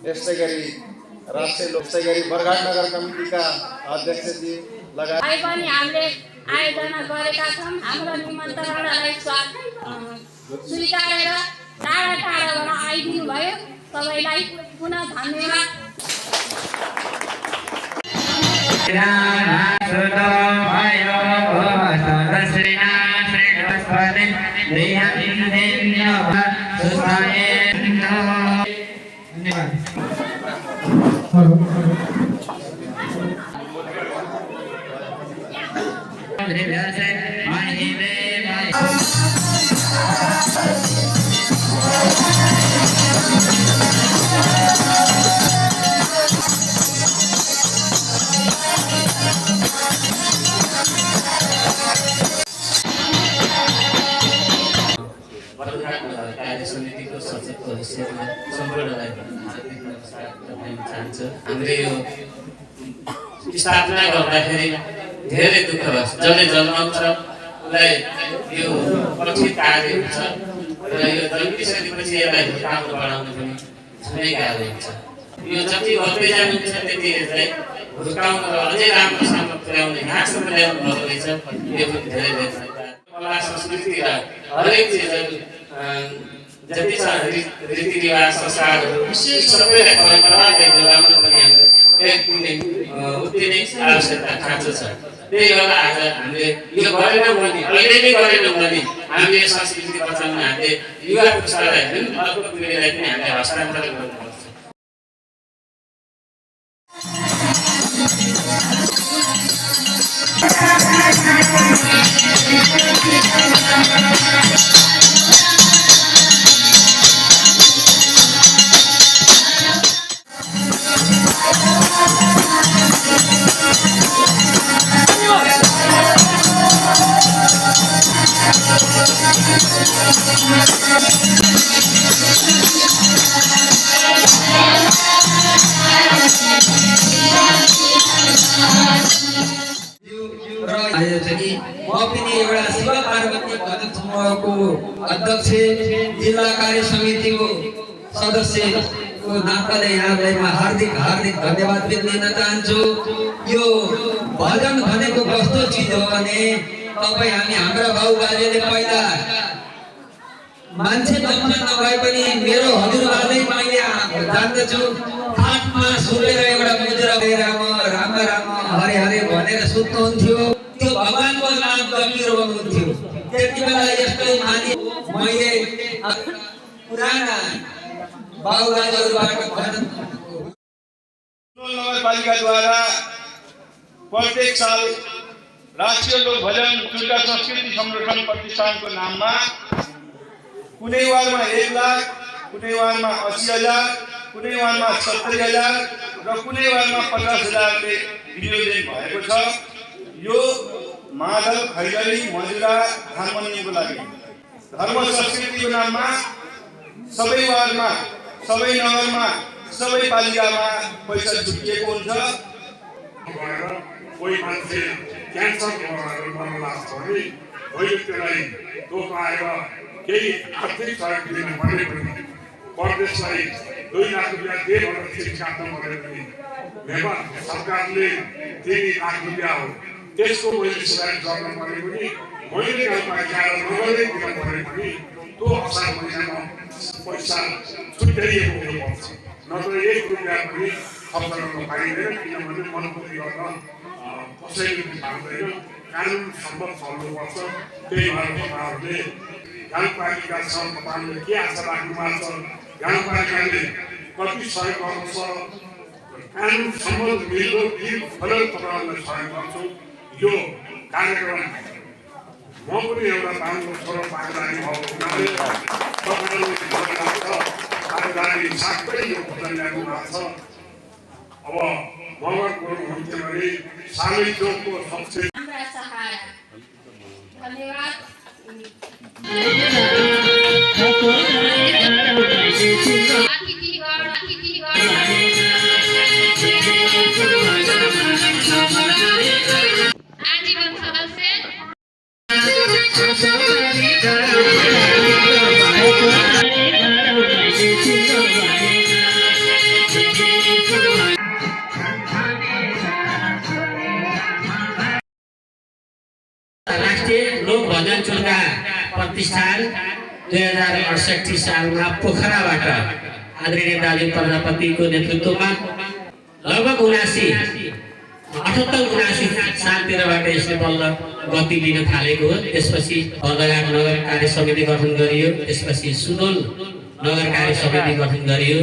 यस्तै गरी राष्ट्रिय लोकसै गरी बरघाट नगर कमिटीका अध्यक्षजी लगायत पनि हामीले आयोजना गरेका छौँ। हाम्रो निमन्त्रणालाई स्वीकारेर टाढा टाढाबाट आइदिनु भयो। सबैलाई पुनः धन्यवाद। समितिको सचिवको हैसियतमा सम्पूर्णलाई हार्दिक नमस्कार गर्न चाहन्छु। हाम्रो यो स्थापना गर्दाखेरि धेरै दुःख भयो। जसले जन्माउँछ उसलाई यो कठिन कार्य हुन्छ र यो जन्मिसकेपछि यसलाई हुर्काउनु बढाउनु पनि झनै गाह्रो हुन्छ। यो जति गर्दै जानुहुन्छ त्यति यसलाई हुर्काउनु र अझै राम्रोसँग पुर्याउने यहाँसम्म ल्याउनु भएको रहेछ। यो पनि धेरै धेरै कला संस्कृति र हरेक चिजहरू जति छ रीतिरिवाज संस्कारहरू विशेष सबैलाई परम्परालाई जोगाउनु पनि हाम्रो उति नै आवश्यकता खाँचो छ। त्यही भएर आज हामीले यो गरेनौँ भने अहिले नै गरेनौँ भने हामीले संस्कृति बचाउन हामीले युवा पुस्तालाई जुन अर्को पिँढीलाई पनि हामीले हस्तान्तरण गर्नुपर्छ। शिव पार्वती भजन समूहको अध्यक्ष, जिल्ला कार्य समितिको सदस्यको नाताले यहाँलाई हार्दिक धन्यवाद दिन चाहन्छु। यो भजन भनेको कस्तो चिज हो भने तपाईँ हाम्रा बाबुबाजेले पहिला मान्छे जन्म नभए पनि मेरो हजुरबाले मैले जान्दछु हातमा सुनेर एउटा मुद्रा राम राम राम हरे हरे भनेर सुत्नुहुन्थ्यो। त्यो भगवानको नाम जपिरहनुहुन्थ्यो। त्यति बेला यस्तै मानि मैले पुराना बाबुबाजेहरूबाट नगरपालिकाद्वारा प्रत्येक साल राष्ट्रिय लोक भजन दुर्गा संस्कृति संरक्षण प्रतिष्ठानको नाममा कुनै वारमा 1 लाख, कुनै वारमा 80,000, कुनै वारमा 70,000 र कुनै वारमा 50,000ले विनियोजन भएको छ। यो मादल खैरनी मजुरा धानमन्नीको लागि धर्म संस्कृतिको नाममा सबै वार्डमा, सबै नगरमा, सबै पालिकामा पैसा छुटिएको हुन्छ। कोही मान्छे क्यान्सर मर्न लाग्छ भने मैले त्यसलाई दुःख आएर केही आर्थिक सहयोग दिनु भने पनि प्रदेशलाई 2 लाख रुपियाँ दिए भनेर चिठी काट्न पऱ्यो भने नेपाल सरकारले 3 लाख रुपियाँ हो त्यसको मैले सुधार गर्न पऱ्यो भने मैले गाउँपालिकालाई नगरै दिन पऱ्यो भने त्यो असार महिनामा पैसा छुट्याइएको हुनुपर्छ। नत्र 1 रुपियाँ पनि खर्च गर्न पाइँदैन। किनभने मनोपति गर्न कसैले पनि पाउँदैन। कानुन सम्बद्ध चल्नुपर्छ। त्यही भएर तपाईँहरूले गाउँपालिकासँग तपाईँहरूले के आशा राख्नु भएको छ? गाउँपालिकाले कति सहयोग गर्नुपर्छ? कानुन सम्बद्ध मिल्दो फलक तपाईँहरूलाई सहयोग गर्छु। यो कार्यक्रम म पनि एउटा बाङ्गो छोरो पागदानी भएको हुनाले तपाईँहरूले पागदानी साथै यो भजन ल्याउनु भएको छ। अब मगर हुन्थ्यो भने सालै चोकको सबसे धन्यवाद। आजीवन सदस्य भजन चुडका प्रतिष्ठान 2068 सालमा पोखराबाट आदरणीय दाजु प्रजापतिको नेतृत्वमा लगभग 78-79 सालतिरबाट यसले बल्ल गति लिन थालेको हो। त्यसपछि बर्दघाट नगर कार्य समिति गठन गरियो, त्यसपछि सुदोल नगर कार्य समिति गठन गरियो।